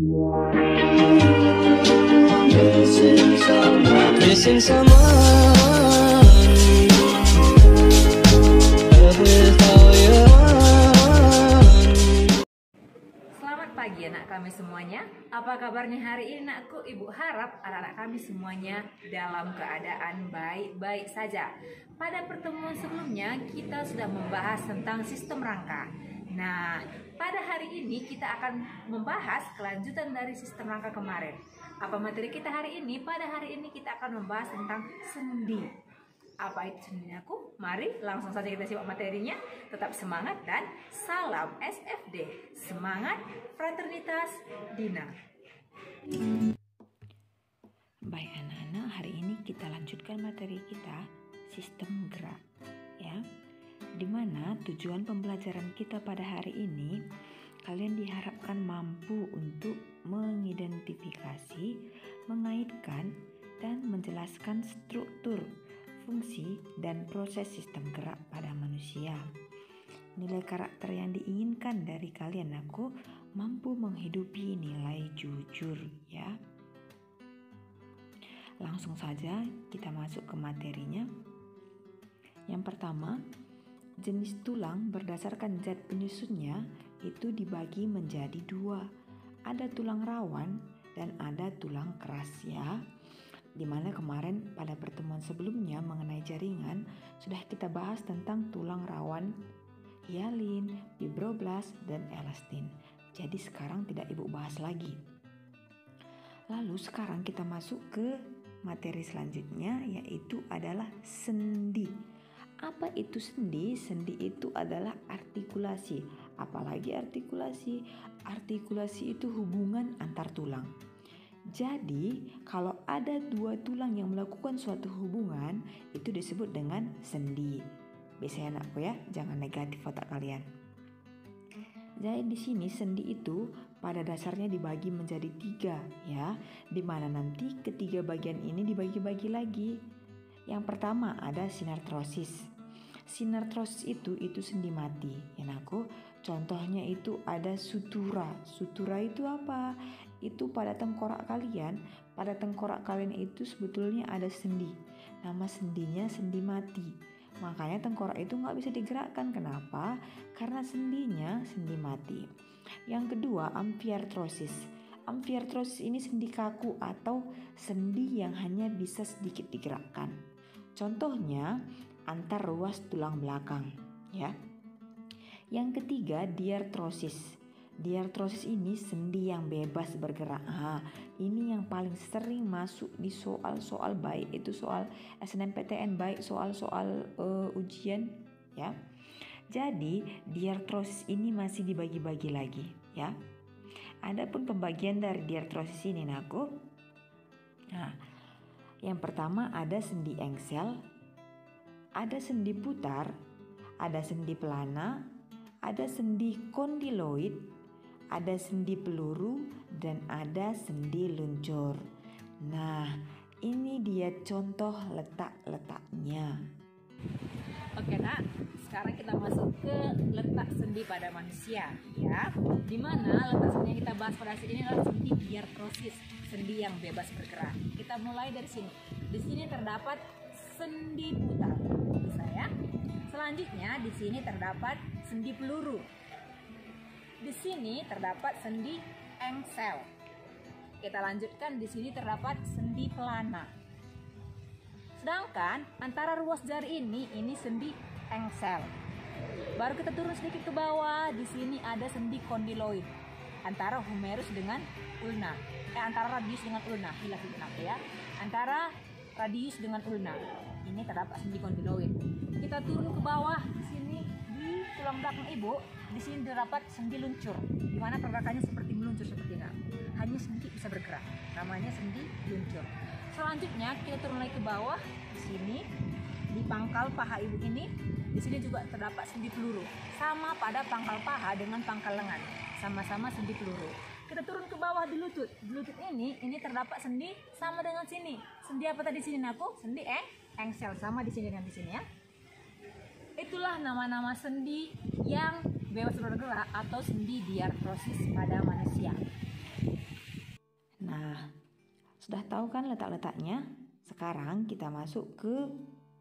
Missing someone without you. Selamat pagi anak kami semuanya. Apa kabarnya hari ini nakku? Ibu harap anak-anak kami semuanya dalam keadaan baik-baik saja. Pada pertemuan sebelumnya kita sudah membahas tentang sistem rangka. Nah, pada hari ini kita akan membahas kelanjutan dari sistem rangka kemarin. Apa materi kita hari ini? Pada hari ini kita akan membahas tentang sendi. Apa itu sendinya aku? Mari langsung saja kita simak materinya. Tetap semangat dan salam SFD. Semangat, fraternitas, Dina. Baik anak-anak, hari ini kita lanjutkan materi kita sistem gerak, ya. Dimana tujuan pembelajaran kita pada hari ini, kalian diharapkan mampu untuk mengidentifikasi, mengaitkan, dan menjelaskan struktur, fungsi, dan proses sistem gerak pada manusia. Nilai karakter yang diinginkan dari kalian aku mampu menghidupi nilai jujur, ya. Langsung saja kita masuk ke materinya. Yang pertama, jenis tulang berdasarkan zat penyusunnya itu dibagi menjadi dua. Ada tulang rawan dan ada tulang keras, ya. Dimana kemarin pada pertemuan sebelumnya mengenai jaringan sudah kita bahas tentang tulang rawan, hialin, fibroblast, dan elastin. Jadi sekarang tidak ibu bahas lagi. Lalu sekarang kita masuk ke materi selanjutnya, yaitu adalah sendi. Apa itu sendi? Sendi itu adalah artikulasi. Apalagi artikulasi? Artikulasi itu hubungan antar tulang. Jadi kalau ada dua tulang yang melakukan suatu hubungan, itu disebut dengan sendi. Biasanya anakku ya, jangan negatif otak kalian. Jadi di sini sendi itu pada dasarnya dibagi menjadi tiga, ya, dimana nanti ketiga bagian ini dibagi-bagi lagi. Yang pertama ada sinartrosis. Sinartrosis itu sendi mati, ya aku. Contohnya itu ada sutura. Sutura itu apa? Itu pada tengkorak kalian. Pada tengkorak kalian itu sebetulnya ada sendi. Nama sendinya sendi mati. Makanya tengkorak itu nggak bisa digerakkan. Kenapa? Karena sendinya sendi mati. Yang kedua, amfiartrosis. Amfiartrosis ini sendi kaku atau sendi yang hanya bisa sedikit digerakkan. Contohnya antar ruas tulang belakang, ya. Yang ketiga, diartrosis. Diartrosis ini sendi yang bebas bergerak. Ini yang paling sering masuk di soal-soal, baik itu soal SNMPTN, baik soal-soal ujian, ya. Jadi diartrosis ini masih dibagi-bagi lagi, ya. Adapun pembagian dari diartrosis ini aku. Nah, yang pertama ada sendi engsel, ada sendi putar, ada sendi pelana, ada sendi kondiloid, ada sendi peluru, dan ada sendi luncur. Nah, ini dia contoh letak-letaknya. Oke nak, sekarang kita masuk ke letak sendi pada manusia, ya. Dimana letak sendi yang kita bahas pada sini adalah sendi diartrosis, sendi yang bebas bergerak. Kita mulai dari sini. Di sini terdapat sendi putar, bisa ya. Selanjutnya di sini terdapat sendi peluru. Di sini terdapat sendi engsel. Kita lanjutkan, di sini terdapat sendi pelana. Sedangkan antara ruas jari ini sendi engsel. Baru kita turun sedikit ke bawah, di sini ada sendi kondiloid antara humerus dengan ulna. Antara radius dengan ulna, ya. Antara radius dengan ulna. Ini terdapat sendi kondiloid. Kita turun ke bawah, di sini di tulang belakang ibu, di sini terdapat sendi luncur, di mana pergerakannya seperti meluncur seperti ini. Hanya sedikit bisa bergerak, namanya sendi luncur. Selanjutnya kita turun lagi ke bawah, di sini di pangkal paha ibu ini, di sini juga terdapat sendi peluru. Sama pada pangkal paha dengan pangkal lengan, sama-sama sendi peluru. Kita turun ke bawah di lutut. Di lutut ini terdapat sendi sama dengan sini. Sendi apa tadi sini aku? Sendi engsel, sama di sini dengan di sini ya. Itulah nama-nama sendi yang bebas bergerak atau sendi diartrosis pada manusia. Sudah tahu kan letak-letaknya? Sekarang kita masuk ke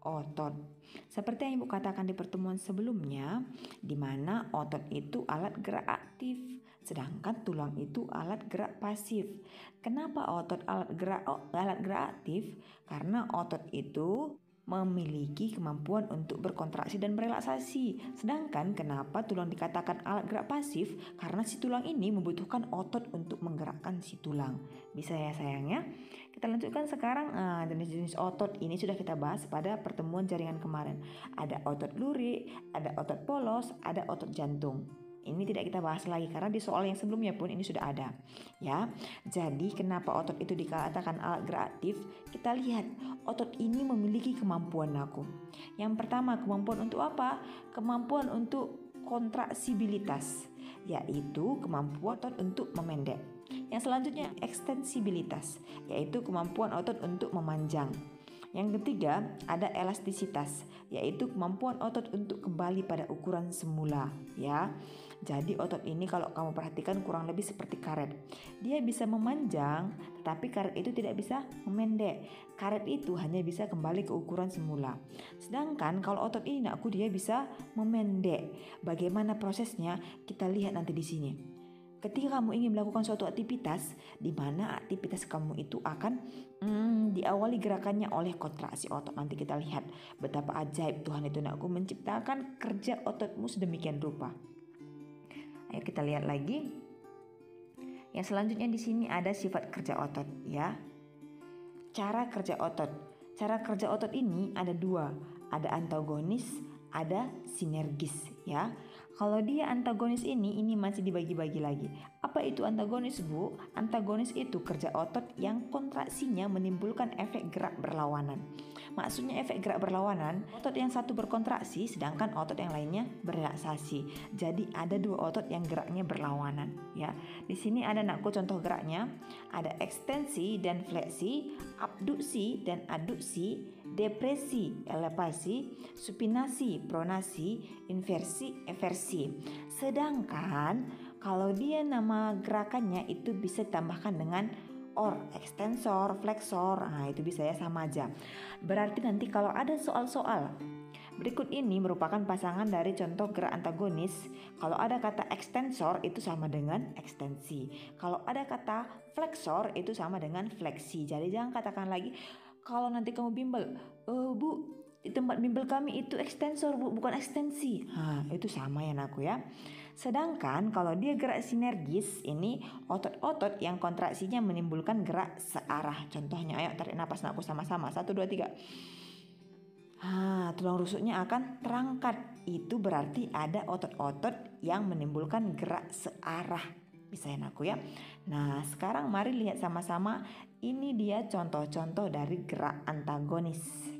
otot. Seperti yang Ibu katakan di pertemuan sebelumnya, di mana otot itu alat gerak aktif, sedangkan tulang itu alat gerak pasif. Kenapa otot alat gerak aktif? Karena otot itu memiliki kemampuan untuk berkontraksi dan berelaksasi. Sedangkan kenapa tulang dikatakan alat gerak pasif? Karena si tulang ini membutuhkan otot untuk menggerakkan si tulang. Bisa ya sayangnya? Kita lanjutkan sekarang jenis-jenis otot ini sudah kita bahas pada pertemuan jaringan kemarin. Ada otot lurik, ada otot polos, ada otot jantung. Ini tidak kita bahas lagi karena di soal yang sebelumnya pun ini sudah ada, ya. Jadi kenapa otot itu dikatakan alat gerak aktif? Kita lihat otot ini memiliki kemampuan aku. Yang pertama, kemampuan untuk apa? Kemampuan untuk kontraksibilitas, yaitu kemampuan otot untuk memendek. Yang selanjutnya ekstensibilitas, yaitu kemampuan otot untuk memanjang. Yang ketiga ada elastisitas, yaitu kemampuan otot untuk kembali pada ukuran semula, ya. Jadi otot ini kalau kamu perhatikan kurang lebih seperti karet. Dia bisa memanjang, tetapi karet itu tidak bisa memendek. Karet itu hanya bisa kembali ke ukuran semula. Sedangkan kalau otot ini dia bisa memendek. Bagaimana prosesnya? Kita lihat nanti di sini. Ketika kamu ingin melakukan suatu aktivitas, di mana aktivitas kamu itu akan diawali gerakannya oleh kontraksi otot. Nanti kita lihat betapa ajaib Tuhan itu menciptakan kerja ototmu sedemikian rupa. Ayo kita lihat lagi. Yang selanjutnya di sini ada sifat kerja otot, ya. Cara kerja otot. Cara kerja otot ini ada dua, ada antagonis, ada sinergis, ya. Kalau dia antagonis ini masih dibagi-bagi lagi. Apa itu antagonis, Bu? Antagonis itu kerja otot yang kontraksinya menimbulkan efek gerak berlawanan. Maksudnya efek gerak berlawanan, otot yang satu berkontraksi sedangkan otot yang lainnya berelaksasi. Jadi ada dua otot yang geraknya berlawanan, ya. Di sini ada contoh geraknya, ada ekstensi dan fleksi, abduksi dan aduksi, depresi, elevasi, supinasi, pronasi, inversi, eversi. Sedangkan kalau dia nama gerakannya itu bisa ditambahkan dengan ekstensor, fleksor. Nah, itu bisa ya, sama aja. Berarti nanti kalau ada soal-soal berikut ini merupakan pasangan dari contoh gerak antagonis. Kalau ada kata ekstensor itu sama dengan ekstensi. Kalau ada kata fleksor itu sama dengan fleksi. Jadi jangan katakan lagi kalau nanti kamu bimbel, Bu, di tempat bimbel kami itu ekstensor, Bu, bukan ekstensi. Itu sama ya aku ya. Sedangkan kalau dia gerak sinergis, ini otot-otot yang kontraksinya menimbulkan gerak searah. Contohnya, ayo tarik napas aku sama-sama. 1, 2, 3. Tulang rusuknya akan terangkat. Itu berarti ada otot-otot yang menimbulkan gerak searah. Bisa ya aku ya. Nah, sekarang mari lihat sama-sama. Ini dia contoh-contoh dari gerak antagonis.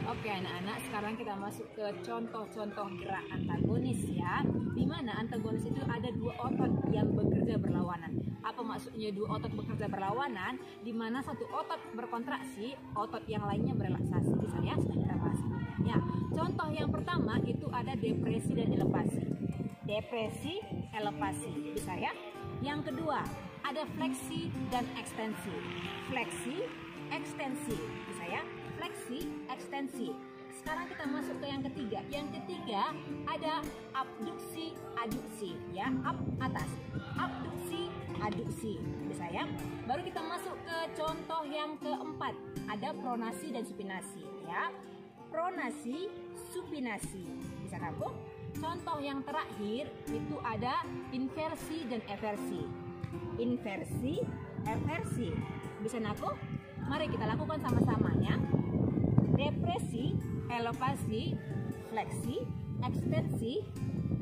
Oke anak-anak, sekarang kita masuk ke contoh-contoh gerak antagonis ya. Di mana antagonis itu ada dua otot yang bekerja berlawanan. Apa maksudnya dua otot bekerja berlawanan? Di mana satu otot berkontraksi, otot yang lainnya berelaksasi. Bisa ya, sudah kita bahas. Ya, contoh yang pertama itu ada depresi dan elevasi. Depresi, elevasi. Bisa ya. Yang kedua, ada fleksi dan ekstensi. Fleksi, ekstensi. Bisa ya. Fleksi, ekstensi. Sekarang kita masuk ke yang ketiga. Yang ketiga ada abduksi, aduksi, ya, atas. Abduksi, aduksi. Bisa ya. Baru kita masuk ke contoh yang keempat. Ada pronasi dan supinasi, ya. Pronasi, supinasi. Bisa aku? Contoh yang terakhir itu ada inversi dan eversi. Inversi, eversi. Bisa aku? Mari kita lakukan sama-sama ya. Depresi, elevasi, fleksi, ekstensi,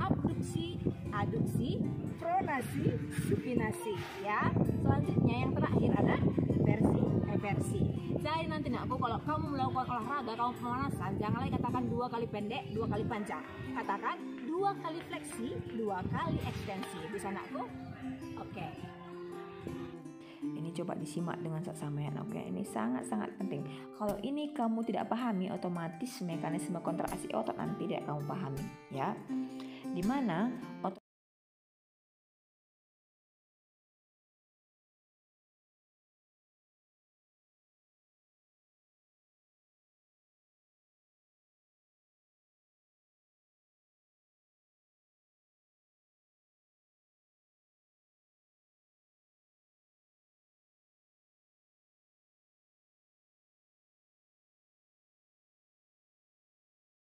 abduksi, aduksi, pronasi, supinasi ya. Selanjutnya yang terakhir ada inversi, eversi. Jadi nanti aku kalau kamu melakukan olahraga, kamu pemanasan, jangan lagi katakan 2 kali pendek, 2 kali panjang. Katakan 2 kali fleksi, 2 kali ekstensi. Bisa aku? Oke. Ini coba disimak dengan seksama ya, oke. Ini sangat-sangat penting. Kalau ini kamu tidak pahami, otomatis mekanisme kontraksi otot nanti tidak kamu pahami, ya. Dimana otot